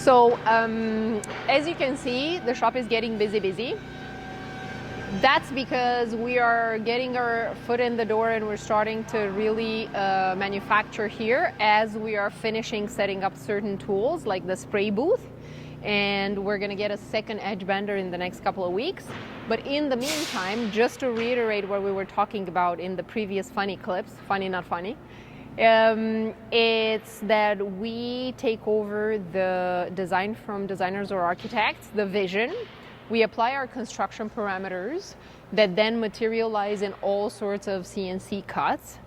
So as you can see, the shop is getting busy. That's because we are getting our foot in the door and we're starting to really manufacture here as we are finishing setting up certain tools like the spray booth. And we're going to get a second edge bender in the next couple of weeks. But in the meantime, just to reiterate what we were talking about in the previous funny clips, funny not funny, it's that we take over the design from designers or architects, the vision. We apply our construction parameters that then materialize in all sorts of CNC cuts.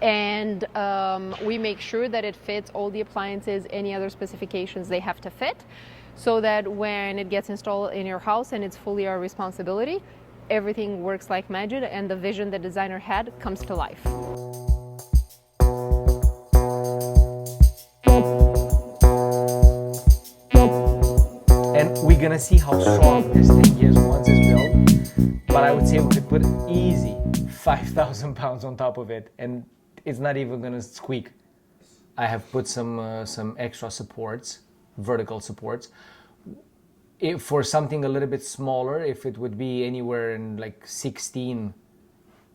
And we make sure that it fits all the appliances, any other specifications they have to fit, so that when it gets installed in your house and it's fully our responsibility, everything works like magic and the vision the designer had comes to life. And we're gonna see how strong this thing is once it's built. But I would say we could put easy 5,000 pounds on top of it, and it's not even gonna squeak. I have put some extra supports, vertical supports. If for something a little bit smaller, if it would be anywhere in like 16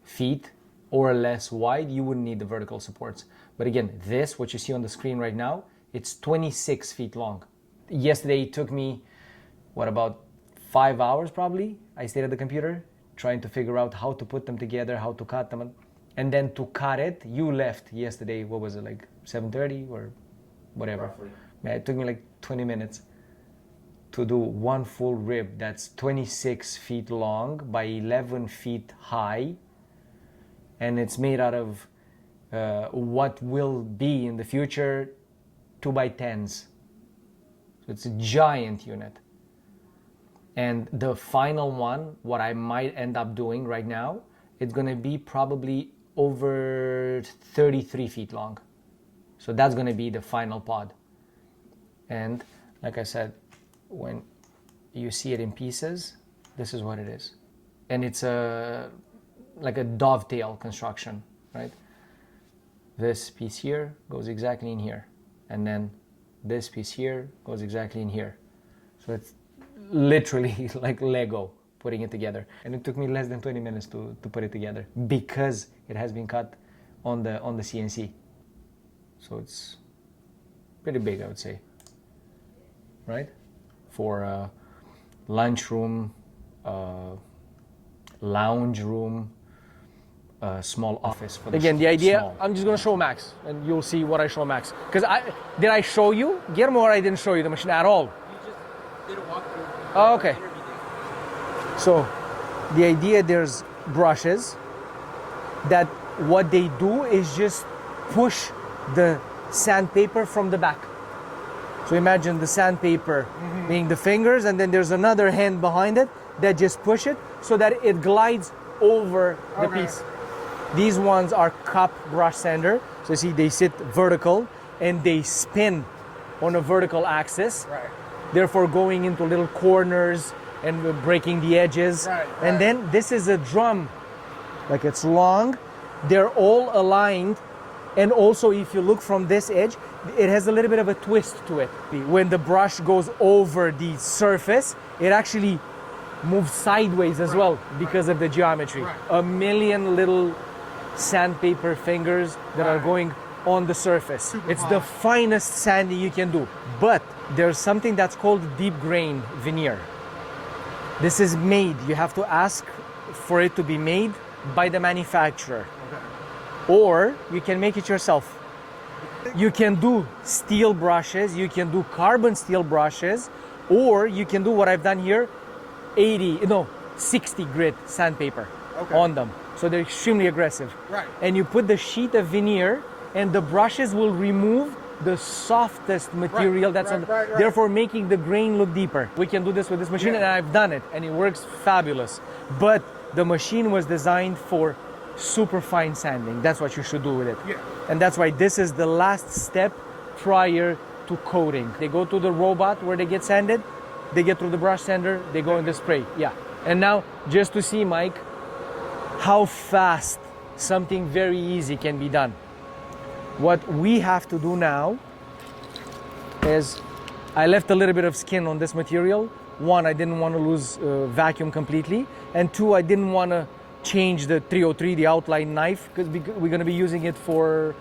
feet or less wide, you wouldn't need the vertical supports. But again, this, what you see on the screen right now, it's 26 feet long. Yesterday it took me, what, about 5 hours probably? I stayed at the computer trying to figure out how to put them together, how to cut them. And then to cut it, you left yesterday, what was it, like 7:30 or whatever? Roughly. Yeah, it took me like 20 minutes to do one full rib that's 26 feet long by 11 feet high. And it's made out of what will be in the future 2x10s. So it's a giant unit. And the final one, what I might end up doing right now, it's gonna be probably over 33 feet long. So that's gonna be the final pod. And like I said, when you see it in pieces, this is what it is. And it's like a dovetail construction, right? This piece here goes exactly in here. And then this piece here goes exactly in here. So it's literally like Lego putting it together. And it took me less than 20 minutes to put it together because it has been cut on the CNC. So it's pretty big, I would say, right? For a lunchroom, lounge room, small office. For Again, the idea, small. I'm just gonna show Max and you'll see what I show Max. Because did I show you, Guillermo, or I didn't show you the machine at all? You just did a walkthrough. Oh, okay. So the idea, there's brushes that what they do is just push the sandpaper from the back. So imagine the sandpaper being the fingers, and then there's another hand behind it that just push it so that it glides over the piece. These ones are cup brush sander. So you see they sit vertical and they spin on a vertical axis. Right. Therefore going into little corners and breaking the edges. Right, And then this is a drum. Like it's long. They're all aligned. And also if you look from this edge, it has a little bit of a twist to it. When the brush goes over the surface, it actually moves sideways as well because of the geometry. Right. A million little sandpaper fingers that are going on the surface. It's the finest sanding you can do. But there's something that's called deep grain veneer. This is made, you have to ask for it to be made by the manufacturer. Or you can make it yourself. You can do steel brushes, you can do carbon steel brushes, or you can do what I've done here, 60 grit sandpaper on them. So they're extremely aggressive. Right. And you put the sheet of veneer and the brushes will remove the softest material that's on, therefore making the grain look deeper. We can do this with this machine and I've done it and it works fabulous. But the machine was designed for super fine sanding. That's what you should do with it. Yeah. And that's why this is the last step prior to coating. They go to the robot where they get sanded, they get through the brush sander, they go in the spray. Yeah. And now just to see, Mike, how fast something very easy can be done. What we have to do now is I left a little bit of skin on this material. One, I didn't want to lose vacuum completely, and two, I didn't want to change the 303, the outline knife, because we're going to be using it for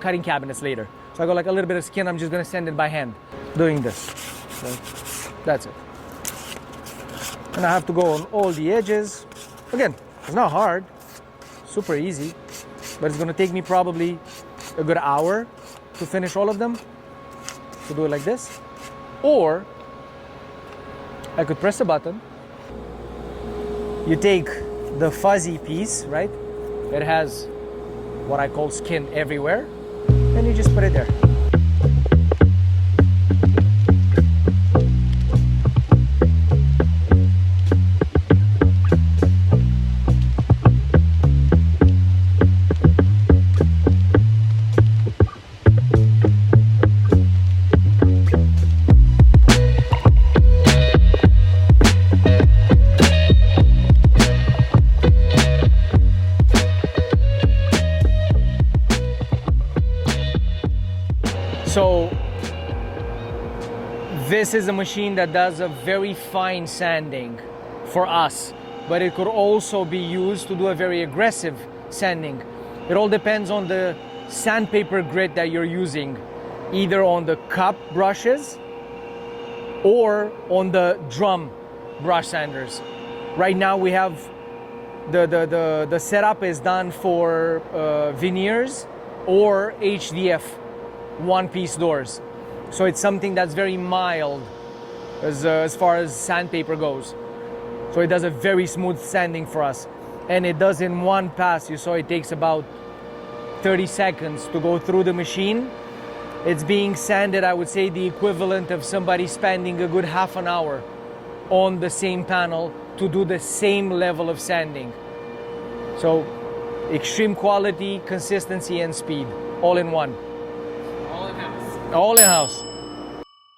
cutting cabinets later. So I got like a little bit of skin. I'm just going to sand it by hand, doing this. So that's it. And I have to go on all the edges. Again, it's not hard, super easy, but it's going to take me probably a good hour to finish all of them. To do it like this, or I could press a button. You take the fuzzy piece, right? It has what I call skin everywhere, and you just put it there. So this is a machine that does a very fine sanding for us, but it could also be used to do a very aggressive sanding. It all depends on the sandpaper grit that you're using, either on the cup brushes or on the drum brush sanders. Right now we have the setup is done for veneers or HDF one-piece doors. So it's something that's very mild as far as sandpaper goes. So it does a very smooth sanding for us. And it does in one pass. You saw it takes about 30 seconds to go through the machine. It's being sanded, I would say, the equivalent of somebody spending a good half an hour on the same panel to do the same level of sanding. So extreme quality, consistency, and speed, all in one. All in house. All in house.